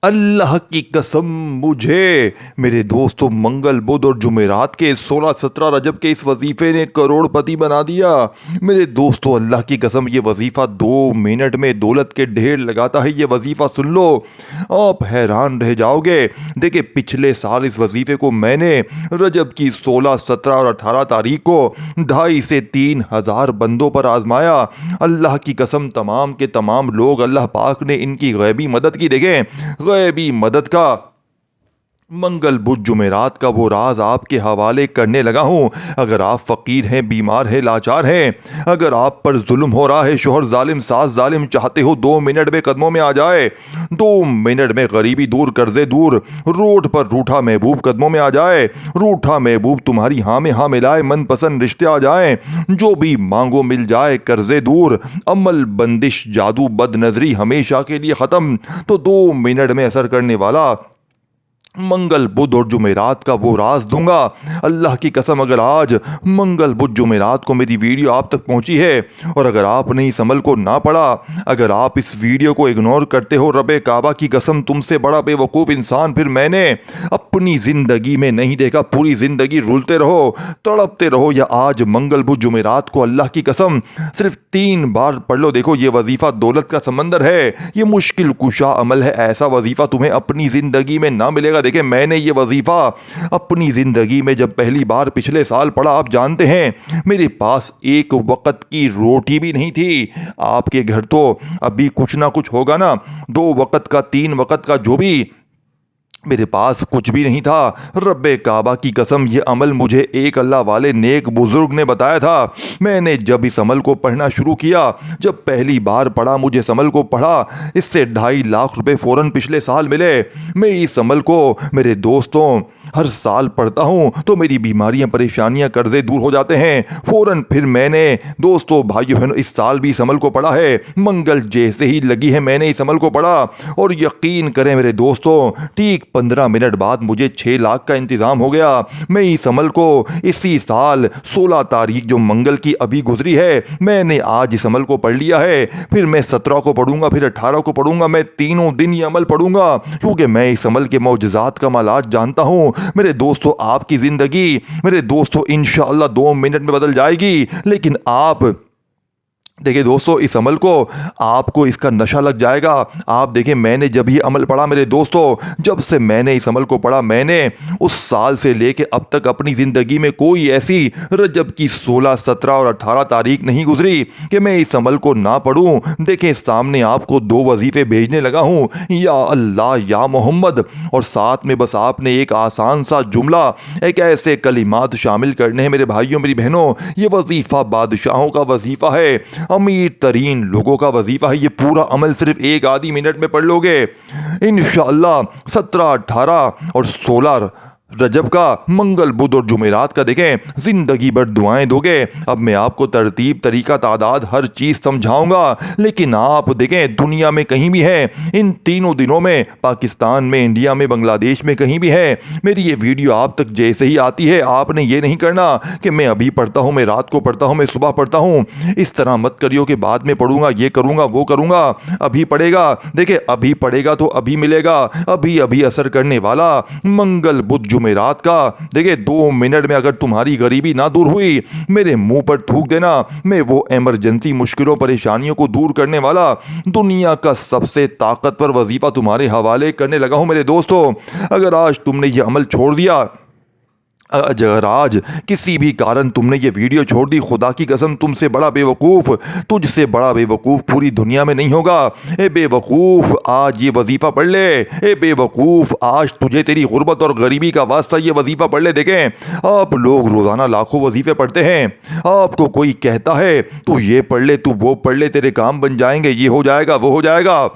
अल्लाह की कसम मुझे मेरे दोस्तों मंगल बुध और जुमेरात के 16-17 रजब के इस वजीफे ने करोड़पति बना दिया। मेरे दोस्तों अल्लाह की कसम ये वजीफ़ा 2 मिनट में दौलत के ढेर लगाता है। ये वजीफ़ा सुन लो, आप हैरान रह जाओगे। देखिए पिछले साल इस वजीफे को मैंने रजब की 16, 17 और 18 तारीख को 2,500 से 3,000 बंदों पर आजमाया। अल्लाह की कसम तमाम के तमाम लोग अल्लाह पाक ने इनकी गैबी मदद की। देखें गैबी मदद का मंगल बुध जुमेरात का वो राज आपके हवाले करने लगा हूँ। अगर आप फ़कीर हैं, बीमार हैं, लाचार हैं, अगर आप पर जुल्म हो रहा है, शोहर जालिम, सास जालिम, चाहते हो 2 मिनट में कदमों में आ जाए, 2 मिनट में गरीबी दूर, कर्जे दूर, रोड पर रूठा महबूब कदमों में आ जाए, रूठा महबूब तुम्हारी हाँ में हाँ मिलाए, मनपसंद रिश्ते आ जाए, जो भी मांगो मिल जाए, कर्जे दूर, अमल बंदिश जादू बदनजरी हमेशा के लिए ख़त्म, तो 2 मिनट में असर करने वाला मंगल बुध और जुमेरात का वो राज दूंगा। अल्लाह की कसम अगर आज मंगल बुध जुमेरात को मेरी वीडियो आप तक पहुंची है और अगर आपने इस अमल को ना पढ़ा, अगर आप इस वीडियो को इग्नोर करते हो, रबे काबा की कसम तुमसे बड़ा बेवकूफ़ इंसान फिर मैंने अपनी ज़िंदगी में नहीं देखा। पूरी ज़िंदगी रुलते रहो, तड़पते रहो, या आज मंगल बुध जुमेरात को अल्लाह की कसम सिर्फ 3 बार पढ़ लो। देखो ये वजीफ़ा दौलत का समंदर है, ये मुश्किल कुशा अमल है। ऐसा वजीफ़ा तुम्हें अपनी ज़िंदगी में ना मिलेगा। देखिए मैंने ये वजीफ़ा अपनी ज़िंदगी में जब पहली बार पिछले साल पढ़ा, आप जानते हैं मेरे पास एक वक्त की रोटी भी नहीं थी। आपके घर तो अभी कुछ ना कुछ होगा ना, 2 वक्त का, 3 वक्त का, जो भी, मेरे पास कुछ भी नहीं था। रब्बे काबा की कसम ये अमल मुझे एक अल्लाह वाले नेक बुजुर्ग ने बताया था। मैंने जब इस अमल को पढ़ना शुरू किया, जब पहली बार पढ़ा, मुझे इस अमल को पढ़ा, इससे 2.5 लाख रुपए फ़ौरन पिछले साल मिले। मैं इस अमल को मेरे दोस्तों हर साल पढ़ता हूँ तो मेरी बीमारियाँ, परेशानियाँ, कर्जे दूर हो जाते हैं फ़ौरन। फिर मैंने दोस्तों, भाइयों बहनों, इस साल भी इस अमल को पढ़ा है। मंगल जैसे ही लगी है मैंने इस अमल को पढ़ा और यकीन करें मेरे दोस्तों, ठीक 15 मिनट बाद मुझे 6 लाख का इंतज़ाम हो गया। मैं इस अमल को इसी साल 16 तारीख जो मंगल की अभी गुजरी है, मैंने आज इस अमल को पढ़ लिया है। फिर मैं 17 को पढ़ूंगा, फिर 18 को पढ़ूंगा। मैं तीनों दिन ये अमल पढ़ूंगा क्योंकि मैं इस अमल के मौजज़ात कमालात जानता हूँ। मेरे दोस्तों आपकी ज़िंदगी मेरे दोस्तों इंशाअल्लाह 2 मिनट में बदल जाएगी। लेकिन आप देखिए दोस्तों, इस अमल को आपको इसका नशा लग जाएगा। आप देखें मैंने जब ये अमल पढ़ा मेरे दोस्तों, जब से मैंने इस अमल को पढ़ा, मैंने उस साल से लेके अब तक अपनी ज़िंदगी में कोई ऐसी रजब की 16, 17 और 18 तारीख नहीं गुजरी कि मैं इस अमल को ना पढ़ूं। देखें सामने आपको 2 वजीफ़े भेजने लगा हूँ, या अल्लाह या मोहम्मद, और साथ में बस आपने एक आसान सा जुमला, एक ऐसे कलिमात शामिल करने हैं मेरे भाइयों, मेरी बहनों। ये वजीफ़ा बादशाहों का वजीफ़ा है, अमीर तरीन लोगों का वजीफा है। ये पूरा अमल सिर्फ 1 आधी मिनट में पढ़ लोगे इंशाअल्लाह। 17, 18 और 16 रजब का मंगल बुध और जुमेरात का देखें जिंदगी भर दुआएं दोगे। अब मैं आपको तरतीब, तरीका, तादाद, हर चीज़ समझाऊंगा, लेकिन आप देखें दुनिया में कहीं भी हैं, इन तीनों दिनों में पाकिस्तान में, इंडिया में, बांग्लादेश में, कहीं भी है, मेरी ये वीडियो आप तक जैसे ही आती है, आपने ये नहीं करना कि मैं अभी पढ़ता हूँ, मैं रात को पढ़ता हूँ, मैं सुबह पढ़ता हूँ। इस तरह मत करियो कि बाद में पढ़ूंगा, ये करूँगा, वो करूँगा। अभी पढ़ेगा, देखिए अभी पढ़ेगा तो अभी मिलेगा। अभी अभी असर करने वाला मंगल बुध जुमेरात का देखिए 2 मिनट में अगर तुम्हारी गरीबी ना दूर हुई, मेरे मुंह पर थूक देना। मैं वो इमरजेंसी मुश्किलों, परेशानियों को दूर करने वाला दुनिया का सबसे ताकतवर वजीफा तुम्हारे हवाले करने लगा हूं मेरे दोस्तों। अगर आज तुमने ये अमल छोड़ दिया, अगर आज किसी भी कारण तुमने ये वीडियो छोड़ दी, खुदा की कसम तुमसे बड़ा बेवकूफ़, तुझसे बड़ा बेवकूफ़ पूरी दुनिया में नहीं होगा। ए बेवकूफ़ आज ये वजीफ़ा पढ़ ले। ए बेवकूफ़ आज तुझे तेरी गुर्बत और गरीबी का वास्ता ये वजीफ़ा पढ़ ले। देखें आप लोग रोज़ाना लाखों वजीफ़े पढ़ते हैं, आपको कोई कहता है तू ये पढ़ ले, तू वो पढ़ ले, तेरे काम बन जाएंगे, ये हो जाएगा, वो हो जाएगा।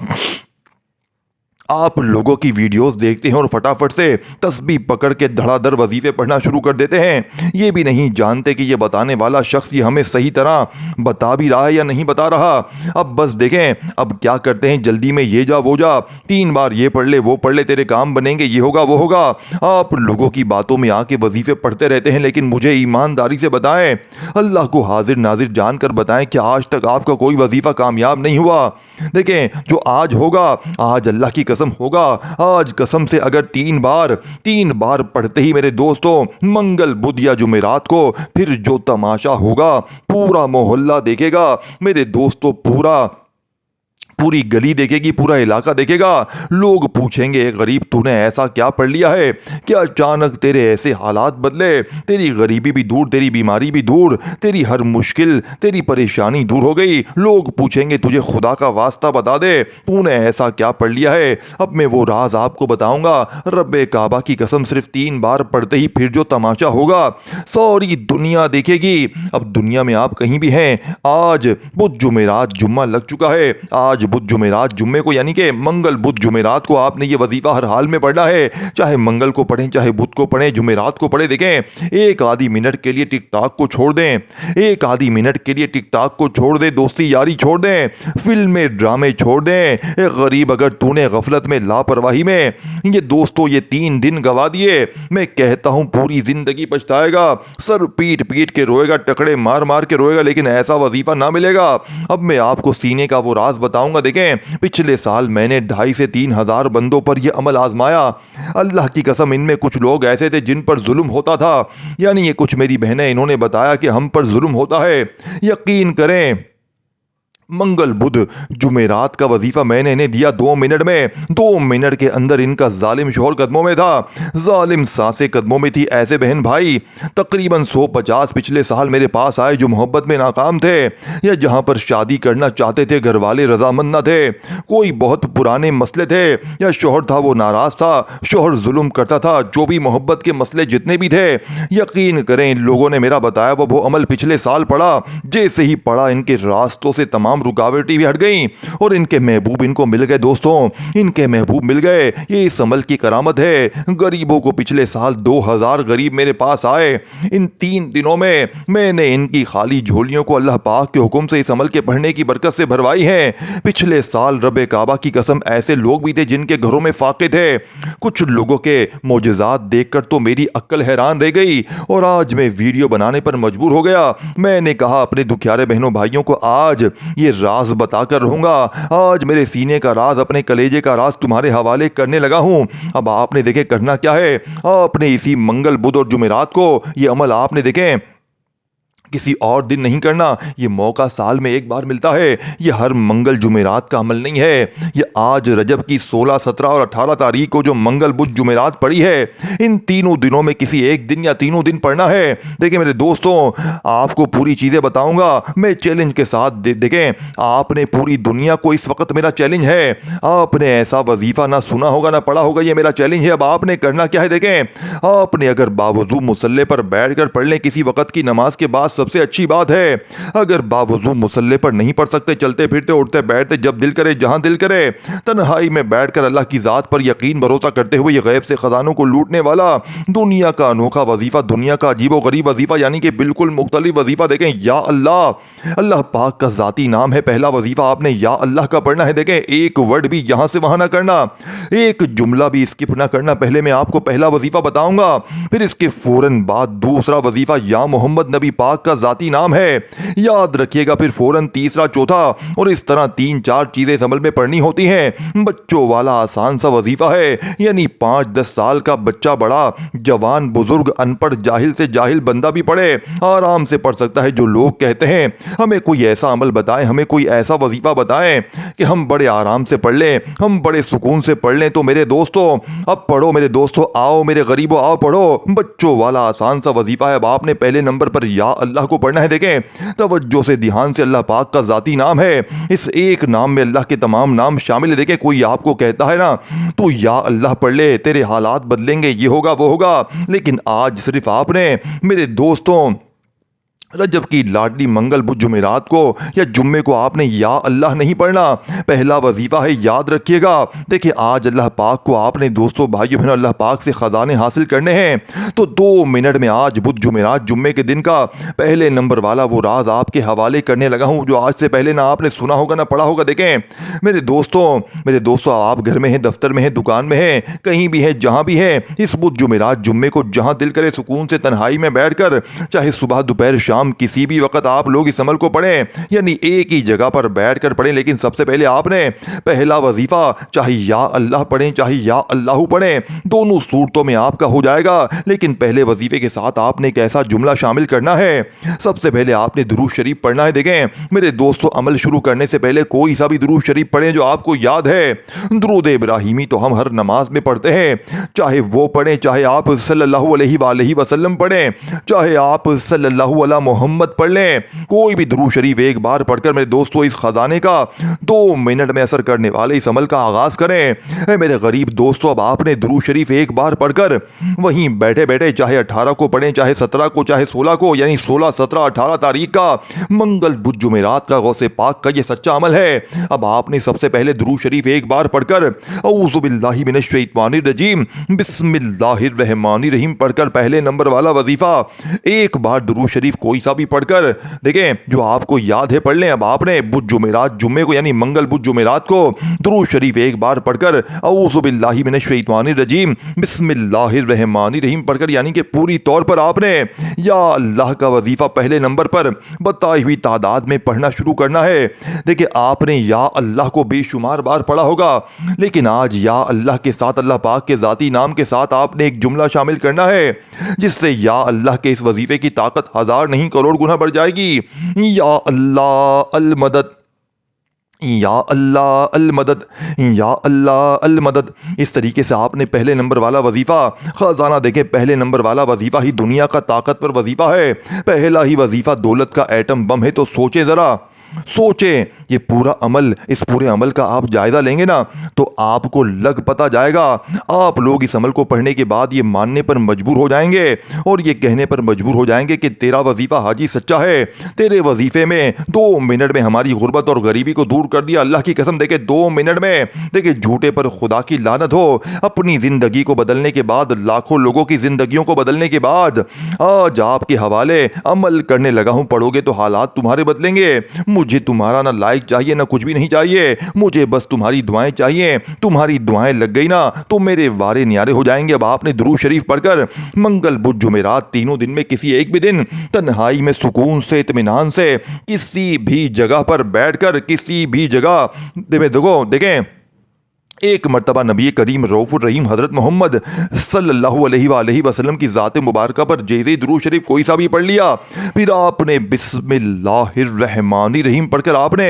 आप लोगों की वीडियोस देखते हैं और फटाफट से तस्बीह पकड़ के धड़ाधड़ वजीफ़े पढ़ना शुरू कर देते हैं। ये भी नहीं जानते कि ये बताने वाला शख्स ये हमें सही तरह बता भी रहा है या नहीं बता रहा। अब बस देखें अब क्या करते हैं, जल्दी में ये जा वो जा, 3 बार ये पढ़ ले, वो पढ़ ले, तेरे काम बनेंगे, ये होगा, वो होगा। आप लोगों की बातों में आके वजीफ़े पढ़ते रहते हैं, लेकिन मुझे ईमानदारी से बताएं, अल्लाह को हाजिर नाजिर जानकर बताएं कि आज तक आपका कोई वजीफ़ा कामयाब नहीं हुआ। देखें जो आज होगा, आज अल्लाह की कसम होगा, आज कसम से अगर 3 बार पढ़ते ही मेरे दोस्तों मंगल बुध या जुमेरात को, फिर जो तमाशा होगा पूरा मोहल्ला देखेगा मेरे दोस्तों, पूरी गली देखेगी, पूरा इलाका देखेगा। लोग पूछेंगे गरीब तूने ऐसा क्या पढ़ लिया है कि अचानक तेरे ऐसे हालात बदले, तेरी गरीबी भी दूर, तेरी बीमारी भी दूर, तेरी हर मुश्किल, तेरी परेशानी दूर हो गई। लोग पूछेंगे तुझे खुदा का वास्ता बता दे तूने ऐसा क्या पढ़ लिया है। अब मैं वो राज आपको बताऊंगा, रब्बे काबा की कसम सिर्फ 3 बार पढ़ते ही फिर जो तमाशा होगा सारी दुनिया देखेगी। अब दुनिया में आप कहीं भी हैं, आज बुध जुमेरात जुम्मा लग चुका है, आज बुध जुमेरात जुम्मे को यानी कि मंगल बुध जुमेरात को आपने ये वजीफा हर हाल में पढ़ना है, चाहे मंगल को पढ़ें, चाहे बुध को पढ़ें, जुमेरात को पढ़ें। देखें, एक आधी मिनट के लिए टिकटॉक को छोड़ दें, एक आधी मिनट के लिए टिकटॉक को छोड़ दें, दोस्ती यारी छोड़ दें, फिल्में ड्रामे छोड़ दें। ए गरीब, अगर तूने गफलत में, लापरवाही में ये दोस्तों ये 3 दिन गवा दिए, मैं कहता हूं पूरी जिंदगी पछताएगा, सर पीट पीट के रोएगा, टकड़े मार मार के रोएगा, लेकिन ऐसा वजीफा ना मिलेगा। अब मैं आपको सीने का वो राज बताऊंगा। देखें, पिछले साल मैंने 2,500 से 3,000 बंदों पर यह अमल आजमाया। अल्लाह की कसम, इनमें कुछ लोग ऐसे थे जिन पर जुल्म होता था, यानी ये कुछ मेरी बहनें, इन्होंने बताया कि हम पर जुल्म होता है। यकीन करें, मंगल बुध जुमेरात का वजीफा मैंने इन्हें दिया 2 मिनट में, 2 मिनट के अंदर इनका जालिम शोहर कदमों में था, जालिम सासे कदमों में थी। ऐसे बहन भाई तकरीबन 150 पिछले साल मेरे पास आए जो मोहब्बत में नाकाम थे, या जहां पर शादी करना चाहते थे घर वाले रजामंद न थे, कोई बहुत पुराने मसले थे, या शोहर था वो नाराज था, शोहर जुल्म करता था, जो भी मोहब्बत के मसले जितने भी थे, यकीन करें इन लोगों ने मेरा बताया वो अमल पिछले साल पढ़ा। जैसे ही पढ़ा इनके रास्तों से तमाम रुकावटें भी हट गईं और इनके महबूब इनको मिल गए। दोस्तों, इनके महबूब मिल गए, ये इस अमल की करामत है। गरीबों को पिछले साल 2,000 गरीब मेरे पास आए। इन 3 दिनों में मैंने इनकी खाली झोलियों को अल्लाह पाक के हुक्म से इस अमल के पढ़ने की बरकत से भरवाई है। पिछले साल रब्बे काबा की कसम ऐसे लोग भी थे जिनके घरों में फाके थे। कुछ लोगों के मोजज़ात देखकर तो मेरी अक्ल हैरान रह गई और आज मैं वीडियो बनाने पर मजबूर हो गया। मैंने कहा अपने दुखियारे बहनों भाइयों को आज ये राज बताकर रहूंगा, आज मेरे सीने का राज, अपने कलेजे का राज तुम्हारे हवाले करने लगा हूं। अब आपने देखे करना क्या है, आपने इसी मंगल बुध और जुमेरात को ये अमल आपने देखें किसी और दिन नहीं करना। ये मौका साल में एक बार मिलता है, ये हर मंगल जुमेरात का अमल नहीं है। ये आज रजब की 16, 17 और 18 तारीख को जो मंगल बुध जुमेरात पड़ी है, इन तीनों दिनों में किसी एक दिन या तीनों दिन पढ़ना है। देखिए मेरे दोस्तों, आपको पूरी चीज़ें बताऊंगा मैं चैलेंज के साथ। देखें, आपने पूरी दुनिया को, इस वक्त मेरा चैलेंज है, आपने ऐसा वजीफा ना सुना होगा ना पढ़ा होगा, ये मेरा चैलेंज है। अब आपने करना क्या है, देखें, आपने अगर बावजू मुसल्ले पर बैठकर पढ़ लें किसी वक्त की नमाज के बाद, सबसे अच्छी बात है। अगर बावजू मुसल्ले पर नहीं पढ़ सकते, चलते फिरते उठते बैठते जब दिल करे जहां दिल करे, तन्हाई में बैठकर अल्लाह की ज़ात पर यकीन भरोसा करते हुए ये गैब से ख़जानों को लूटने वाला दुनिया का अनोखा वजीफा, दुनिया का अजीबो गरीब वजीफा, यानी कि बिल्कुल मुख्तलिफ वजीफा। देखें, या अल्लाह, अल्लाह पाक का ज़ाती नाम है। पहला वजीफा आपने या अल्लाह का पढ़ना है। देखें, एक वर्ड भी यहां से वहां ना करना, एक जुमला भी स्किप ना करना। पहले मैं आपको पहला वजीफा बताऊंगा, फिर इसके फौरन बाद दूसरा वजीफा या मोहम्मद नबी पाक का जाती नाम है, याद रखिएगा। फिर फौरन तीसरा, चौथा, और इस तरह 3-4 चीजें अमल में पढ़नी होती हैं। बच्चों वाला आसान सा वजीफा है, यानी 5-10 साल का बच्चा, बड़ा, जवान, बुजुर्ग, अनपढ़, जाहिल से जाहिल बंदा भी पढ़े, आराम से पढ़ सकता है। जो लोग कहते हैं हमें कोई ऐसा अमल बताएं, हमें कोई ऐसा वजीफा बताएं कि हम बड़े आराम से पढ़ लें, हम बड़े सुकून से पढ़ लें, तो मेरे दोस्तों अब पढ़ो, मेरे दोस्तों आओ, मेरे गरीबों आओ पढ़ो। बच्चों वाला आसान सा वजीफा है। अब आपने पहले नंबर पर या अल्लाह को पढ़ना है। देखें, तवज्जो से, ध्यान से, अल्लाह पाक का जाती नाम है, इस एक नाम में अल्लाह के तमाम नाम शामिल है। देखें, कोई आपको कहता है ना तू या अल्लाह पढ़ ले, तेरे हालात बदलेंगे, ये होगा वो होगा, लेकिन आज सिर्फ आपने मेरे दोस्तों रजब की लाडली मंगल बुध जुमेरात को या जुम्मे को आपने या अल्लाह नहीं पढ़ना। पहला वजीफा है, याद रखिएगा। देखिए, आज अल्लाह पाक को आपने दोस्तों भाइयों बहनों अल्लाह पाक से ख़जाने हासिल करने हैं, तो 2 मिनट में आज बुध जुमेरात जुम्मे के दिन का पहले नंबर वाला वो राज आपके हवाले करने लगा हूँ, जो आज से पहले ना आपने सुना होगा ना पढ़ा होगा। देखें मेरे दोस्तों आप घर में हैं, दफ्तर में हैं, दुकान में हैं, कहीं भी हैं, जहाँ भी हैं, इस बुध जुमेरात जुम्मे को जहाँ दिल करे सुकून से तन्हाई में बैठ कर, चाहे सुबह दोपहर शाम शाम किसी भी वक्त आप लोग इस अमल को पढ़ें, यानी एक ही जगह पर बैठ कर पढ़ें। लेकिन सबसे पहले आपने पहला वजीफा चाहे या अल्लाह पढ़ें चाहे या अल्लाह पढ़ें, दोनों सूरतों में आपका हो जाएगा। लेकिन पहले वजीफे के साथ आपने एक ऐसा जुमला शामिल करना है। सबसे पहले आपने दुरूद शरीफ पढ़ना है। देखें मेरे दोस्तों, अमल शुरू करने से पहले कोई सा भी दुरूद शरीफ पढ़ें जो आपको याद है। दुरूद इब्राहिमी तो हम हर नमाज में पढ़ते हैं, चाहे वो पढ़ें, चाहे आप सल्लल्लाहु अलैहि वसल्लम पढ़ें, चाहे आप सल्लल्लाहु अला मोहम्मद पढ़ लें। कोई भी दुरूद शरीफ एक बार पढ़कर मेरे दोस्तों इस खजाने का 2 मिनट में असर करने वाले इस अमल का आगाज करें। मेरे गरीब दोस्तों, अब आपने दुरूद शरीफ एक बार पढ़कर वहीं बैठे बैठे चाहे 18 को पढ़ें, चाहे 17 को, चाहे 16 को, यानी 16, 17, 18 तारीख का मंगल बुध जुमेरात का गौसे पाक का ये सच्चा अमल है। अब आपने सबसे पहले दुरूद शरीफ एक बार पढ़कर औज़ु बिल्लाहि मिनश शैतानिर रजीम बिस्मिल्लाहिर रहमानिर रहीम पढ़कर पहले नंबर वाला वजीफा एक बार दुरूद शरीफ कोई सा भी पढ़कर देखें जो आपको याद है पढ़ लें। अब आपने बुध जुमेरात जुम्मे को यानी मंगल बुध जुमेरात को दुरूद शरीफ एक बार पढ़कर औज़ु बिल्लाहि मिनश शैतानिर रजीम बिस्मिल्लाहिर रहमानिर रहीम पढ़कर यानी कि पूरी तौर पर आपने या अल्लाह का वजीफा पहले नंबर पर बताई हुई तादाद में पढ़ना शुरू करना है। देखिए आपने या अल्लाह को बेशुमार बार पढ़ा होगा, लेकिन आज या अल्लाह के साथ अल्लाह पाक के ज़ाती नाम के साथ आपने एक जुमला शामिल करना है जिससे या अल्लाह के इस वजीफे की ताकत 1000 नहीं करोड़ गुना बढ़ जाएगी। या अल्लाह अल मदद, या अल्लाह अल मदद, या अल्लाह अल मदद। इस तरीके से आपने पहले नंबर वाला वजीफा खजाना देखें, पहले नंबर वाला वजीफा ही दुनिया का ताकतवर वजीफा है। पहला ही वजीफा दौलत का एटम बम है। तो सोचे जरा, सोचें ये पूरा अमल, इस पूरे अमल का आप जायजा लेंगे ना तो आपको लग पता जाएगा। आप लोग इस अमल को पढ़ने के बाद ये मानने पर मजबूर हो जाएंगे और ये कहने पर मजबूर हो जाएंगे कि तेरा वजीफा हाजी सच्चा है। तेरे वजीफे में 2 मिनट में हमारी गुर्बत और गरीबी को दूर कर दिया। अल्लाह की कसम, देखे 2 मिनट में, देखे झूठे पर खुदा की लानत हो। अपनी जिंदगी को बदलने के बाद, लाखों लोगों की जिंदगियों को बदलने के बाद आज आपके हवाले अमल करने लगा हूं। पढ़ोगे तो हालात तुम्हारे बदलेंगे। मुझे तुम्हारा ना लाइक चाहिए ना कुछ भी नहीं चाहिए, मुझे बस तुम्हारी दुआएं चाहिए। तुम्हारी दुआएं लग गई ना तो मेरे वारे न्यारे हो जाएंगे। अब आपने दुरूद शरीफ पढ़कर मंगल बुध जुमेरात तीनों दिन में किसी एक भी दिन तन्हाई में सुकून से, इत्मीनान से, किसी भी जगह पर बैठकर, किसी भी जगह देखो देखें एक मर्तबा नबी करीम रऊफ़ुर रहीम हज़रत मोहम्मद सल्लल्लाहु अलैहि वसल्लम की ज़ात मुबारक पर जैसे ही दुरूद शरीफ कोई सा भी पढ़ लिया, फिर आपने बिस्मिल्लाहिर रहमानिर रहीम पढ़कर आपने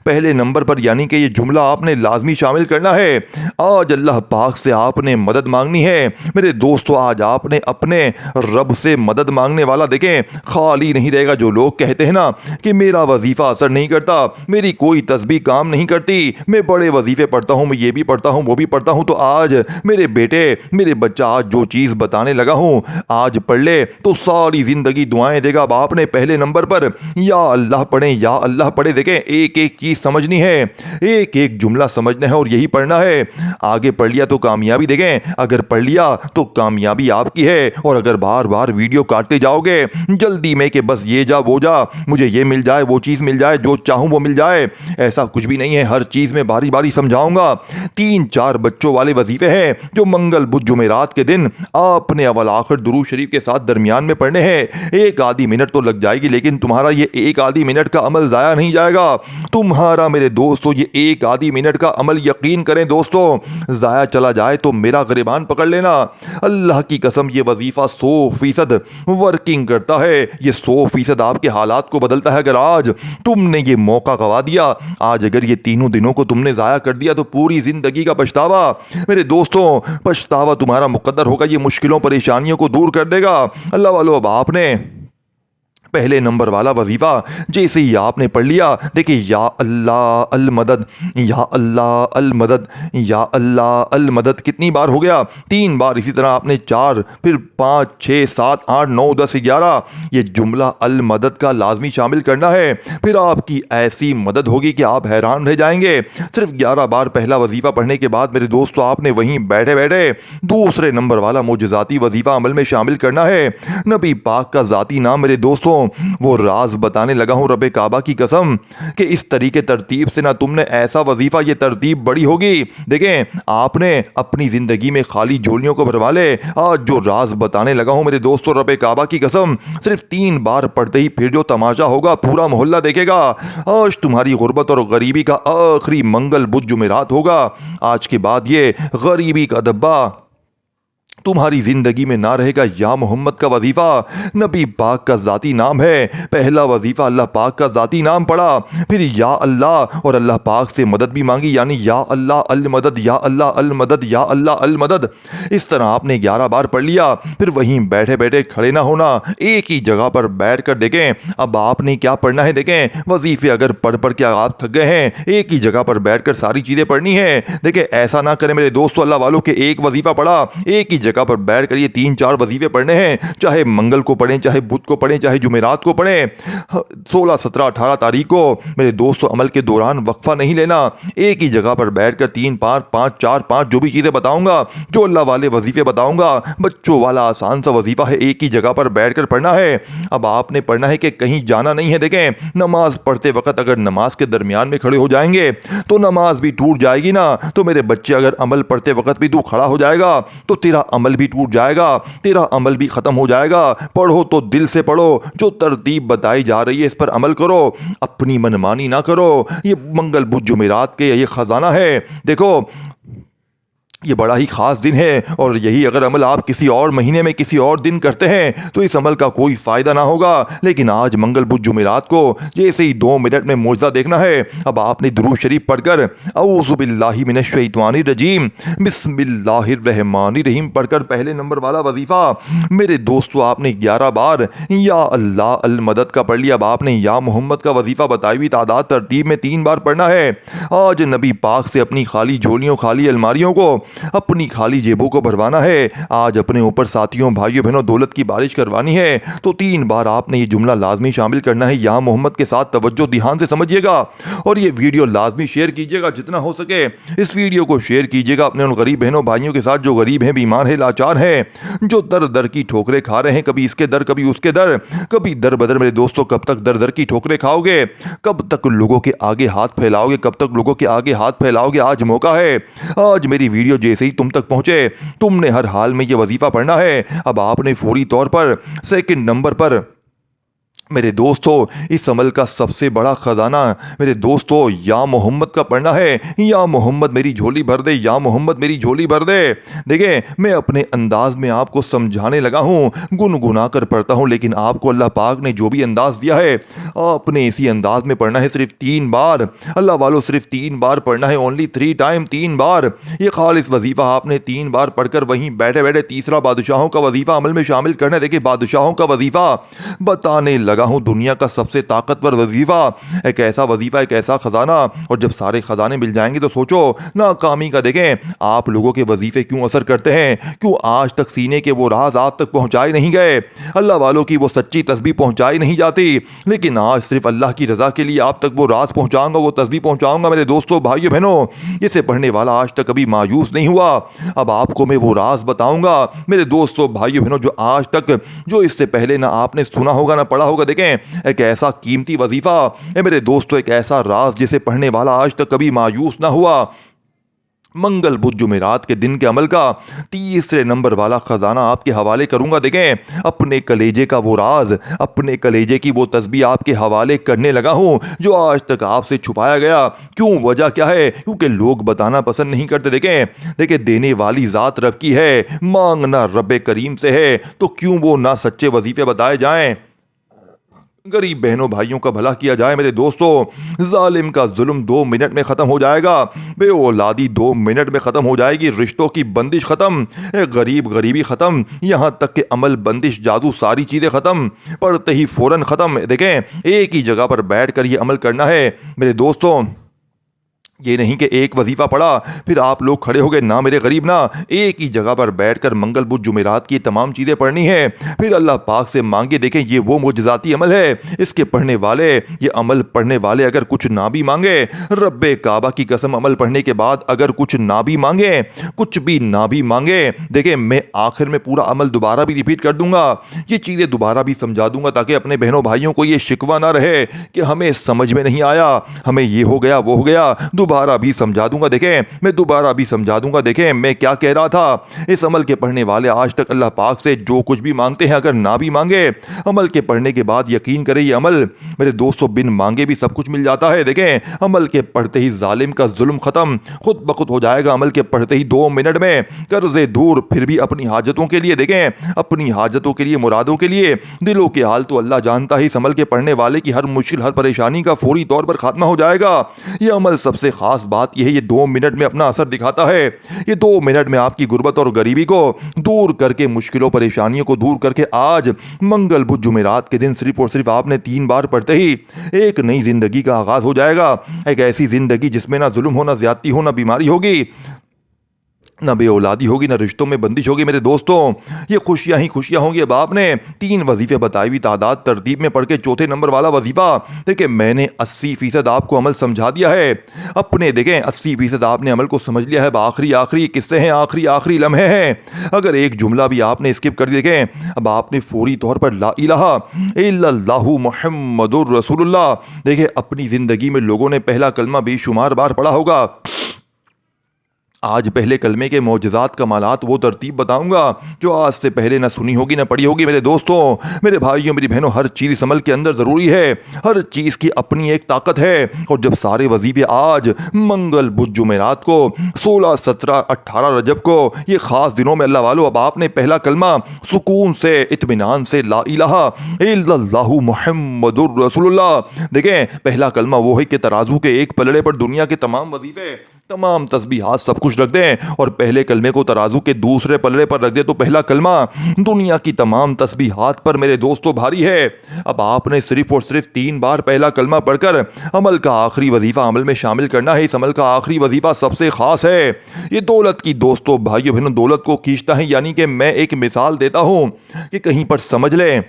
पहले नंबर पर यानी कि ये जुमला आपने लाजमी शामिल करना है। आज अल्लाह पाक से आपने मदद मांगनी है। मेरे दोस्तों, आज आपने अपने रब से मदद मांगने वाला देखें खाली नहीं रहेगा। जो लोग कहते हैं ना कि मेरा वजीफ़ा असर नहीं करता, मेरी कोई तस्बीह काम नहीं करती, मैं बड़े वजीफ़े पढ़ता हूँ, मैं ये भी पढ़ता हूँ वो भी पढ़ता हूँ, तो आज मेरे बेटे, मेरे बच्चा आज जो चीज़ बताने लगा हूँ आज पढ़ ले तो सारी ज़िंदगी दुआएं देगा। अब आपने पहले नंबर पर या अल्लाह पढ़ें, या अल्लाह पढ़े। देखें एक एक चीज़ समझनी है, एक एक जुमला समझना है और यही पढ़ना है। आगे पढ़ लिया तो कामयाबी, देखें अगर पढ़ लिया तो कामयाबी आपकी है। और अगर बार बार वीडियो काटते जाओगे जल्दी में कि बस ये जा वो जा, मुझे ये मिल जाए वो चीज़ मिल जाए, जो चाहूँ वो मिल जाए, ऐसा कुछ भी नहीं है। हर चीज़ में बारी बारी समझाऊंगा। 3-4 बच्चों वाले वजीफे हैं जो मंगल बुध जुमेरात के दिन आपने अवल आखिर दुरूद शरीफ के साथ दरमियान में पढ़ने हैं। एक आधी मिनट तो लग जाएगी, लेकिन तुम्हारा ये एक आधी मिनट का अमल ज़ाया नहीं जाएगा। तुम्हारा मेरे दोस्तों ये एक आधी मिनट का अमल, यकीन करें दोस्तों, ज़ाया चला जाए तो मेरा गिरबान पकड़ लेना। अल्लाह की कसम ये वजीफा 100% वर्किंग करता है। ये 100% आपके हालात को बदलता है। अगर आज तुमने ये मौका गवा दिया, आज अगर ये तीनों दिनों को तुमने ज़ाया कर दिया तो पूरी जिंदगी का पछतावा, मेरे दोस्तों पछतावा तुम्हारा मुकद्दर होगा। ये मुश्किलों परेशानियों को दूर कर देगा। अल्लाह वालों, अब आपने पहले नंबर वाला वजीफा जैसे ही आपने पढ़ लिया, देखिए या अल्लाह अल मदद, या अल्लाह अल मदद, या अल्लाह अल मदद कितनी बार हो गया? 3 बार। इसी तरह आपने 4, फिर 5, 6, 7, 8, 9, 10, 11 ये जुमला अल मदद का लाजमी शामिल करना है। फिर आपकी ऐसी मदद होगी कि आप हैरान रह जाएंगे। सिर्फ 11 बार पहला वजीफा पढ़ने के बाद मेरे दोस्तों आपने वहीं बैठे बैठे दूसरे नंबर वाला मोजज़ाती वजीफा अमल में शामिल करना है। नबी पाक का ज़ाती नाम मेरे दोस्तों वो राज बताने लगा हूँ रब्बे काबा की कसम कि इस तरीके तरतीब से ना तुमने ऐसा वजीफा, ये तरतीब बड़ी होगी। देखें, आपने अपनी जिंदगी में खाली झोलियों को भरवा ले। आज जो राज बताने लगा हूँ मेरे दोस्तों, रब्बे काबा की कसम, सिर्फ 3 बार पढ़ते ही फिर जो तमाशा होगा पूरा मोहल्ला देखेगा। आज तुम्हारी गुर्बत और गरीबी का आखिरी मंगल बुध जुमेरात होगा। आज के बाद ये गरीबी का दब्बा तुम्हारी जिंदगी में ना रहेगा। या मोहम्मद का वजीफा नबी पाक का ज़ाती नाम है। पहला वजीफा अल्लाह पाक का ज़ाती नाम पढ़ा, फिर या अल्लाह और अल्लाह पाक से मदद भी मांगी, यानी या अल्लाह अल मदद, या अल्लाह अल मदद, या अल्लाह अल मदद। इस तरह आपने 11 बार पढ़ लिया। फिर वहीं बैठे बैठे खड़े ना होना, एक ही जगह पर बैठ कर देखें अब आपने क्या पढ़ना है। देखें, वजीफे अगर पढ़ पढ़ के आप थक गए हैं, एक ही जगह पर बैठ कर सारी चीज़ें पढ़नी है। देखें, ऐसा ना करें मेरे दोस्तों, अल्लाह वालों के एक वजीफा पढ़ा, एक ही जगह पर बैठ कर ये 3-4 वजीफे पढ़ने हैं। चाहे मंगल को पढ़ें, चाहे बुध को पढ़ें, चाहे जुमेरात को पढ़ें। 16, 17, 18 तारीख को मेरे दोस्तों अमल के दौरान वक्फा नहीं लेना। एक ही जगह पर बैठकर 3, 5, 4, 5 जो भी चीज़ें बताऊंगा, जो अल्लाह वाले वजीफे बताऊंगा, बच्चों वाला आसान सा वजीफा है, एक ही जगह पर बैठकर पढ़ना है। अब आपने पढ़ना है कि कहीं जाना नहीं है। देखें, नमाज पढ़ते वक्त अगर नमाज के दरमियान में खड़े हो जाएंगे तो नमाज भी टूट जाएगी ना। तो मेरे बच्चे, अगर अमल पढ़ते वक्त भी तू खड़ा हो जाएगा तो तेरा अमल भी टूट जाएगा, तेरा अमल भी खत्म हो जाएगा। पढ़ो तो दिल से पढ़ो, जो तरतीब बताई जा रही है इस पर अमल करो, अपनी मनमानी ना करो। ये मंगल बुध जुमेरात के ये खजाना है। देखो, ये बड़ा ही ख़ास दिन है और यही अगर अमल आप किसी और महीने में किसी और दिन करते हैं तो इस अमल का कोई फ़ायदा ना होगा। लेकिन आज मंगल बुध जुमेरात को जैसे ही 2 मिनट में मौजज़ा देखना है, अब आपने दुरूद शरीफ पढ़कर औज़ु बिल्लाहि मिनश शैतानिर रजीम बिस्मिल्लाहिर रहमानिर रहीम पढ़कर पहले नंबर वाला वजीफ़ा मेरे दोस्तों आपने 11 बार या अल्लाह अल मदद का पढ़ लिया। अब आपने या मोहम्मद का वजीफ़ा बताई हुई तादाद तरतीब में 3 बार पढ़ना है। आज नबी पाक से अपनी खाली झोलियों, खाली अलमारियों को, अपनी खाली जेबों को भरवाना है। आज अपने ऊपर साथियों, भाइयों बहनों दौलत की बारिश करवानी है तो 3 बार आपने ये जुमला लाजमी शामिल करना है, या मोहम्मद के साथ। तवज्जो ध्यान से समझिएगा और ये वीडियो लाजमी शेयर कीजिएगा, जितना हो सके इस वीडियो को शेयर कीजिएगा अपने उन गरीब बहनों भाइयों के साथ जो गरीब हैं, बीमार हैं, लाचार हैं, जो दर दर की ठोकरें खा रहे हैं, कभी इसके दर कभी उसके दर, कभी दर बदर। मेरे दोस्तों, कब तक दर दर की ठोकरें खाओगे? कब तक लोगों के आगे हाथ फैलाओगे? कब तक लोगों के आगे हाथ फैलाओगे? आज मौका है। आज मेरी वीडियो जैसे ही तुम तक पहुंचे, तुमने हर हाल में यह वजीफा पढ़ना है। अब आपने फौरी तौर पर सेकंड नंबर पर मेरे दोस्तों इस अमल का सबसे बड़ा ख़जाना मेरे दोस्तों या मोहम्मद का पढ़ना है। या मोहम्मद मेरी झोली भर दे, या मोहम्मद मेरी झोली भर दे। देखें, मैं अपने अंदाज में आपको समझाने लगा हूँ, गुनगुना कर पढ़ता हूँ, लेकिन आपको अल्लाह पाक ने जो भी अंदाज दिया है आपने इसी अंदाज में पढ़ना है। सिर्फ 3 बार अल्लाह वालों, सिर्फ 3 बार पढ़ना है। ओनली 3 टाइम, 3 बार। ये खालिस वजीफ़ा आपने 3 बार पढ़कर वहीं बैठे बैठे तीसरा बादशाहों का वजीफ़ा अमल में शामिल करना है। देखिए, बादशाहों का वजीफ़ा बताने लगा हूं, दुनिया का सबसे ताकतवर वजीफा, एक ऐसा वजीफा, एक ऐसा खजाना। और जब सारे खजाने मिल जाएंगे तो सोचो नाकामी का। देखें, आप लोगों के वजीफे क्यों असर करते हैं, क्यों आज तक सीने के वो राज आप तक पहुंचाए नहीं गए, अल्लाह वालों की वो सच्ची तस्बीह पहुंचाई नहीं जाती। लेकिन आज सिर्फ अल्लाह की रजा के लिए आप तक वो राज पहुंचाऊंगा, वो तस्बीह पहुंचाऊंगा। मेरे दोस्तों, भाइयों बहनों, इसे पढ़ने वाला आज तक कभी मायूस नहीं हुआ। अब आपको मैं वो राज बताऊंगा मेरे दोस्तों, भाइयों बहनों, जो आज तक, जो इससे पहले ना आपने सुना होगा ना पढ़ा होगा। देखें, एक ऐसा कीमती वजीफा है मेरे दोस्तों, एक ऐसा राज जिसे पढ़ने वाला आज तक कभी मायूस ना हुआ। मंगल बुध जुमेरात के दिन के अमल का तीसरे नंबर वाला खजाना आपके हवाले करूंगा। देखें, अपने कलेजे का वो राज, अपने कलेजे की वो तस्बीह आपके हवाले करने लगा हूं जो आज तक आपसे छुपाया गया। क्यों, वजह क्या है? क्योंकि लोग बताना पसंद नहीं करते। देखें, देने वाली जात रब की है, मांगना रब करीम से है, तो क्यों वो ना सच्चे वजीफे बताए जाएं, गरीब बहनों भाइयों का भला किया जाए। मेरे दोस्तों, जालिम का जुल्म 2 मिनट में ख़त्म हो जाएगा, बेऔलादी 2 मिनट में ख़त्म हो जाएगी, रिश्तों की बंदिश ख़त्म, गरीबी ख़त्म, यहाँ तक कि अमल, बंदिश, जादू, सारी चीज़ें ख़त्म, पढ़ते ही फ़ौरन ख़त्म। देखें, एक ही जगह पर बैठ कर ये अमल करना है मेरे दोस्तों। ये नहीं कि एक वजीफा पढ़ा फिर आप लोग खड़े हो गए, ना मेरे गरीब ना, एक ही जगह पर बैठकर मंगल बुध जुमेरात की तमाम चीज़ें पढ़नी है, फिर अल्लाह पाक से मांगे। देखें ये वो मुजज़ाती अमल है, इसके पढ़ने वाले, ये अमल पढ़ने वाले अगर कुछ ना भी मांगे, रब्बे काबा की कसम, अमल पढ़ने के बाद अगर कुछ ना भी मांगे, कुछ भी ना भी मांगे, देखें मैं आखिर में पूरा अमल दोबारा भी रिपीट कर दूंगा, ये चीज़ें दोबारा भी समझा दूंगा, ताकि अपने बहनों भाइयों को ये शिकवा ना रहे कि हमें समझ में नहीं आया, हमें ये हो गया वो हो गया। दोबारा भी समझा दूंगा, देखें मैं दोबारा भी समझा दूंगा। देखें मैं क्या कह रहा था, इस अमल के पढ़ने वाले आज तक अल्लाह पाक से जो कुछ भी मांगते हैं, अगर ना भी मांगे, अमल के पढ़ने के बाद यकीन करें ये अमल मेरे दोस्तों बिन मांगे भी सब कुछ मिल जाता है। देखें अमल के पढ़ते ही जालिम का जुल्म खत्म खुद ब खुद हो जाएगा, अमल के पढ़ते ही 2 मिनट में कर्जे दूर, फिर भी अपनी हाजतों के लिए, देखें अपनी हाजतों के लिए, मुरादों के लिए, दिलों के हाल तो अल्लाह जानता ही, इस अमल के पढ़ने वाले की हर मुश्किल, हर परेशानी का फौरी तौर पर खात्मा हो जाएगा। यह अमल सबसे खास बात यह है, ये 2 मिनट में अपना असर दिखाता है। ये 2 मिनट में आपकी गुर्बत और गरीबी को दूर करके, मुश्किलों परेशानियों को दूर करके, आज मंगल बुध जुमेरात के दिन सिर्फ और सिर्फ आपने 3 बार पढ़ते ही एक नई जिंदगी का आगाज हो जाएगा। एक ऐसी जिंदगी जिसमें ना जुल्म हो, ना ज्यादती हो, ना बीमारी होगी, ना बे औलादी होगी, ना रिश्तों में बंदिश होगी। मेरे दोस्तों ये खुशियां ही खुशियां होंगी। अब आपने 3 वजीफे बताई हुई तादाद तरतीब में पढ़ के चौथे नंबर वाला वजीफा, देखिए मैंने 80% आपको अमल समझा दिया है अपने, देखें 80% आपने अमल को समझ लिया है। अब आखिरी किस्से हैं, आखिरी लम्हे हैं। अगर एक जुमला भी आपने स्किप कर दिया, देखें अब आपने फौरी तौर पर ला इलाहा इल्लल्लाहु मुहम्मदुर रसूलुल्लाह, देखिए अपनी जिंदगी में लोगों ने पहला कलमा बेशुमार बार पढ़ा होगा। आज पहले कलमे के मौजज़ात कमालात वो तरतीब बताऊंगा जो आज से पहले ना सुनी होगी ना पढ़ी होगी। मेरे दोस्तों, मेरे भाइयों, मेरी बहनों, हर चीज़ इस अमल के अंदर ज़रूरी है, हर चीज़ की अपनी एक ताकत है। और जब सारे वजीफे आज मंगल बुध जुमेरात को 16, 17, 18 रजब को, ये ख़ास दिनों में अल्लाह वालों, अब आपने पहला कलमा सुकून से, इत्मीनान से, ला इलाहा इल्लल्लाहु मुहम्मदुर रसूलुल्लाह, देखें पहला कलमा वो है कि तराजू के एक पलड़े पर दुनिया के तमाम वजीफे, तमाम तस्बीहात सब कुछ रख दें, और पहले कलमे को तराजू के दूसरे पलड़े पर रख दे, तो पहला कलमा दुनिया की तमाम तस्बीहात पर मेरे दोस्तों भारी है। अब आपने सिर्फ और सिर्फ 3 बार पहला कलमा पढ़कर अमल का आखिरी वजीफा अमल में शामिल करना है। इस अमल का आखिरी वजीफा सबसे खास है। ये दौलत की, दोस्तों भाइयों बहनों, दौलत को खींचता है। यानी कि मैं एक मिसाल देता हूं कि कहीं पर समझ लें,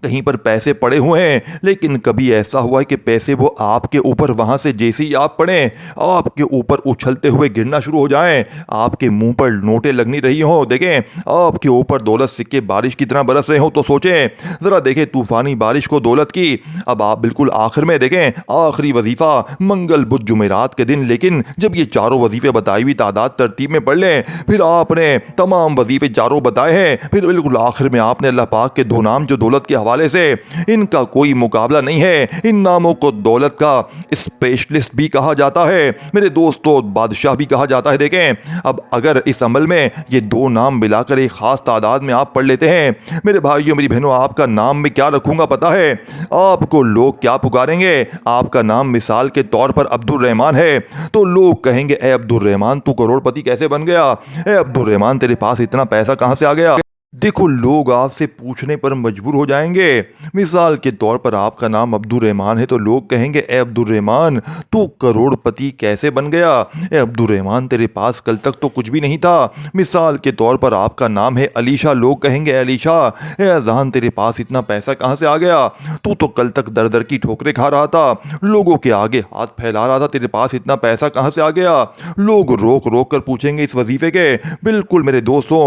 कहीं पर पैसे पड़े हुए हैं, लेकिन कभी ऐसा हुआ है कि पैसे वो आपके ऊपर, वहां से जैसे ही आप पड़े, आपके ऊपर उछलते हुए गिरना शुरू हो जाएं, आपके मुंह पर नोटें लगनी रही हो, देखें आपके ऊपर दौलत सिक्के बारिश की तरह बरस रहे हो, तो सोचें जरा, देखें तूफानी बारिश को दौलत की। अब आप बिल्कुल आखिर में देखें आखिरी वजीफा मंगल बुध जुमेरात के दिन, लेकिन जब ये चारों वजीफे बताई हुई तादाद तरतीब में पढ़ लें, फिर आपने तमाम वजीफे चारों बताए हैं, फिर बिल्कुल आखिर में आपने अल्लाह पाक के 2 नाम जो दौलत के हवाले से, इनका कोई मुकाबला नहीं है, इन नामों को दौलत का स्पेशलिस्ट भी कहा जाता है, मेरे दोस्तों बादशाह भी कहा जाता है। देखें अब अगर इस अमल में ये 2 नाम मिलाकर एक खास तादाद में आप पढ़ लेते हैं, मेरे भाइयों मेरी बहनों, आपका नाम मैं क्या रखूंगा पता है? आपको लोग क्या पुकारेंगे? आपका नाम मिसाल के तौर पर अब्दुल रहमान है, तो लोग कहेंगे ए अब्दुल रहमान तू करोड़पति कैसे बन गया? ए अब्दुल रहमान तेरे पास इतना पैसा कहां से आ गया? देखो लोग आपसे पूछने पर मजबूर हो जाएंगे। मिसाल के तौर पर आपका नाम अब्दुल रहमान है, तो लोग कहेंगे ए अब्दुल रहमान तू करोड़पति कैसे बन गया? ए अब्दुल रहमान तेरे पास कल तक तो कुछ भी नहीं था। मिसाल के तौर पर आपका नाम है अलीशा, लोग कहेंगे ए अलीशा, ए अजान तेरे पास इतना पैसा कहाँ से आ गया? तू तो कल तक दर दर की ठोकरें खा रहा था, लोगों के आगे हाथ फैला रहा था, तेरे पास इतना पैसा कहाँ से आ गया? लोग रोक रोक कर पूछेंगे इस वजीफे के। बिल्कुल मेरे दोस्तों,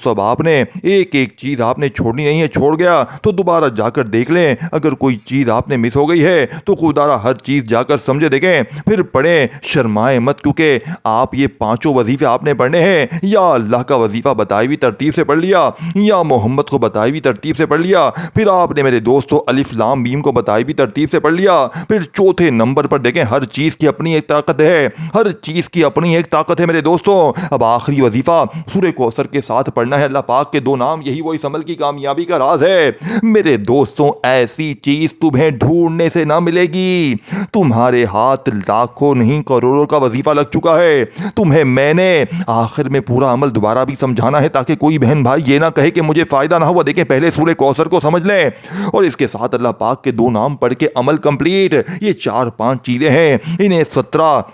अब आपने एक एक चीज आपने छोड़नी नहीं है, छोड़ गया तो दोबारा जाकर देख लें, अगर कोई चीज आपने मिस हो गई है तो खुदारा हर चीज जाकर समझे, देखें फिर पढ़ें, शर्माए मत, क्योंकि आप ये 5 वजीफे आपने पढ़ने हैं। या अल्लाह का वजीफा बताई हुई तरतीब से पढ़ लिया, या मोहम्मद को बताई हुई तरतीब से पढ़ लिया, फिर आपने मेरे दोस्तों अलिफ लाम मीम को बताई हुई तरतीब से पढ़ लिया, फिर चौथे नंबर पर देखें हर चीज की अपनी एक ताकत है, हर चीज की अपनी एक ताकत है मेरे दोस्तों। अब आखिरी वजीफा सूरह कौसर के साथ पढ़ना है, अल्लाह पाक के दो नाम, यही वो इस अमल की कामयाबी का राज है। मेरे दोस्तों, ऐसी चीज तुम्हें ढूंढने से ना मिलेगी। तुम्हारे हाथ लाखों नहीं करोड़ों का वजीफा लग चुका है। तुम्हें मैंने आखिर में पूरा अमल दोबारा भी समझाना है ताकि कोई बहन भाई ये ना कहे कि मुझे फायदा ना हुआ। देखें, पहले सूरह कौसर को समझ लें और इसके साथ अल्लाह पाक के दो नाम पढ़ के अमल कंप्लीट। ये 4-5 चीजें हैं, इन्हें 17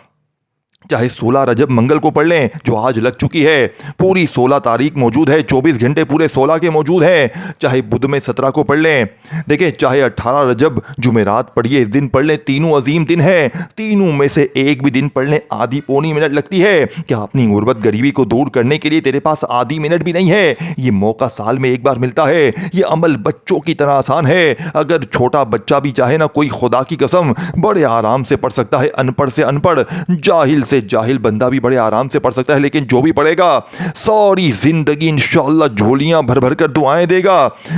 चाहे 16 रजब मंगल को पढ़ लें जो आज लग चुकी है, पूरी 16 तारीख मौजूद है, 24 घंटे पूरे 16 के मौजूद हैं। चाहे बुध में 17 को पढ़ लें, देखिए चाहे 18 रजब जुमेरात पढ़िए, इस दिन पढ़ लें, तीनों अजीम दिन हैं। तीनों में से एक भी दिन पढ़ लें, आधी पौनी मिनट लगती है। क्या अपनी गुर्बत गरीबी को दूर करने के लिए तेरे पास आधी मिनट भी नहीं है? ये मौका साल में एक बार मिलता है। ये अमल बच्चों की तरह आसान है। अगर छोटा बच्चा भी चाहे ना, कोई खुदा की कसम बड़े आराम से पढ़ सकता है। अनपढ़ से अनपढ़, जाहिल से जाहिल बंदा भी बड़े आराम से पढ़ सकता है। लेकिन जो भी पढ़ेगा सारी जिंदगी इंशाअल्लाह झोलियां भर भर कर दुआएं देगा।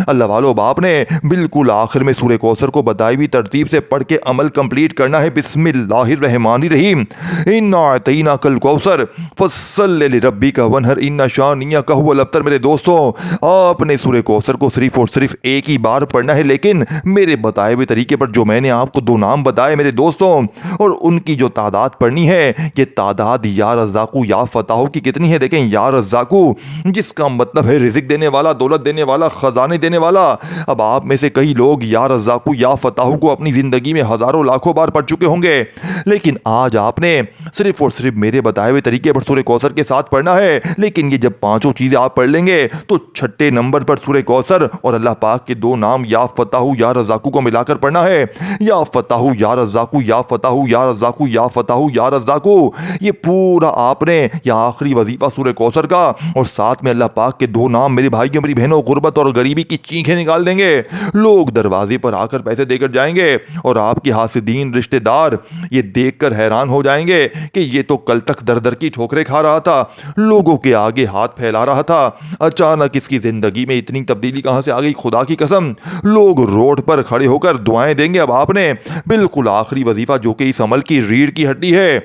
अल्लाह वालों, बाप ने बिल्कुल आखिर में सूरह कौसर को बताई हुई तरतीब से पढ़ के अमल कंप्लीट करना है। बिस्मिल्लाहिर्रहमानिर्रहीम। इन्ना अतईना कल कौसर फस्सल लिरब्बिका वनहर इन्ना शानियका हुवल अब्तर। मेरे दोस्तों, आपने सूरह कौसर को सिर्फ और सिर्फ एक ही बार पढ़ना है, लेकिन मेरे बताए हुए तरीके पर, जो मैंने आपको दो नाम बताए मेरे दोस्तों, और उनकी जो तादाद पढ़नी है, ये तादाद या रज़ाकू या फताहू की कितनी है? देखें, या रज़ाकू जिसका मतलब है रिज़्क देने वाला, दौलत देने वाला, खजाने देने वाला। अब आप में से कई लोग या रज़ाकू या फताहू को अपनी ज़िंदगी में हज़ारों लाखों बार पढ़ चुके होंगे, लेकिन आज आपने सिर्फ और सिर्फ मेरे बताए हुए तरीके पर सूरह कौसर के साथ पढ़ना है। लेकिन ये जब पांचों चीज़ें आप पढ़ लेंगे तो छठे नंबर पर सूरह कौसर और अल्लाह पाक के दो नाम या फताहू या रज़ाकू को मिलाकर पढ़ना है। या फताहू या रज़ाकू, या फताहू या रज़ाकू, या फताहू या रज़ाकू। ये पूरा आपने या आखिरी वजीफा सूरह कौसर का, और साथ में अल्लाह पाक के दो नाम मेरे भाइयों मेरी बहनों, गुर्बत और गरीबी की चीखें निकाल देंगे। लोग दरवाजे पर आकर पैसे देकर जाएंगे और आपके हासिदीन रिश्तेदार ये देखकर हैरान हो जाएंगे कि ये तो कल तक दर दर की ठोकरें खा रहा था, लोगों के आगे हाथ फैला रहा था, अचानक इसकी जिंदगी में इतनी तब्दीली कहां से आ गई? खुदा की कसम, लोग रोड पर खड़े होकर दुआएं देंगे। अब आपने बिल्कुल आखिरी वजीफा, जो कि इस अमल की रीढ़ की हड्डी है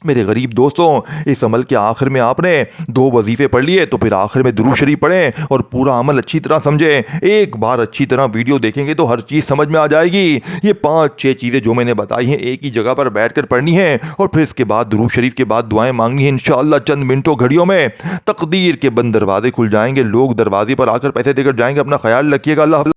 मेरे गरीब दोस्तों, इस अमल के आखिर में आपने दो वजीफे पढ़ लिए, तो फिर आखिर में दुरूद शरीफ पढ़ें और पूरा अमल अच्छी तरह समझें। एक बार अच्छी तरह वीडियो देखेंगे तो हर चीज़ समझ में आ जाएगी। ये 5-6 चीज़ें जो मैंने बताई हैं एक ही जगह पर बैठकर पढ़नी है, और फिर इसके बाद दुरूद शरीफ के बाद दुआएं मांगनी है। इंशाअल्लाह चंद मिनटों घड़ियों में तकदीर के बंद दरवाजे खुल जाएंगे, लोग दरवाजे पर आकर पैसे देकर जाएंगे। अपना ख्याल रखिएगा। अल्लाह।